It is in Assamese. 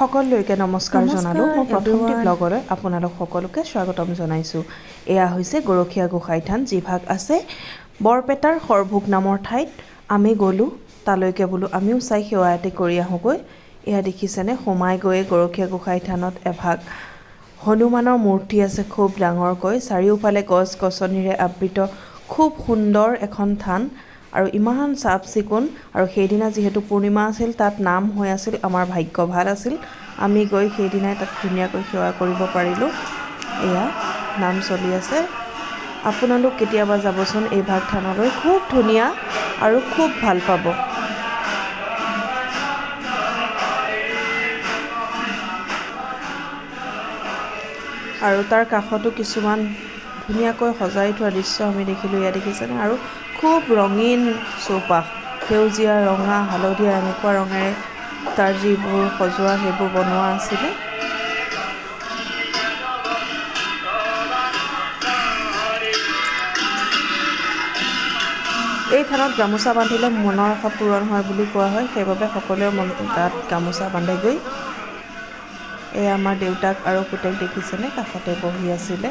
সকলোকে নমস্কাৰ জনালো মই প্ৰথমটি ব্লগলৈ আপোনালোক সকলোকে স্বাগতম জনাইছো এয়া হৈছে গৰখীয়া গোসাই থান যিভাগ আছে বৰপেটাৰ সৰভোগ নামৰ ঠাইত আমি গলো তালৈকে বলো আমিও চাই সেৱা এটি কৰি আহোগৈ এয়া দেখিছেনে সোমাই গৈ গৰখীয়া গোসাই থানত এভাগ হনুমানৰ মূৰ্তি আছে খুব ডাঙৰকৈ চাৰিওফালে গছ গছনিৰে আবৃত খুব সুন্দৰ এখন থান আৰু ইমান সাফ চিকুণ আৰু সেইদিনা যেহেতু পূৰ্ণিমা আছিল তাত নাম হৈ আছিল আমাৰ ভাগ্য ভাল আছিল আমি গৈ সেইদিনাই তাত ধুনীয়াকৈ সেৱা কৰিব পাৰিলো এয়া নাম চলি আছে আপোনালোক কেতিয়াবা যাবচোন এই ভাগ থানলৈ খুব ধুনীয়া আৰু খুব ভাল পাব আৰু তাৰ কাষতো কিছুমান ধুনীয়াকৈ সজাই থোৱা দৃশ্য আমি দেখিলো ইয়া দেখিছেনে আৰু খুব ৰঙীন চৌপাশ সেউজীয়া ৰঙা হালধীয়া এনেকুৱা ৰঙেৰে তাৰ যিবোৰ সজোৱা সেইবোৰ বনোৱা আছিল এই থানত গামোচা বান্ধিলে মনৰ আশা পূৰণ হয় বুলি কোৱা হয় সেইবাবে সকলোৱে গাত গামোচা বান্ধে গৈ এই আমাৰ দেউতাক আৰু পুতেক দেখিছেনে কাষতে বহি আছিলে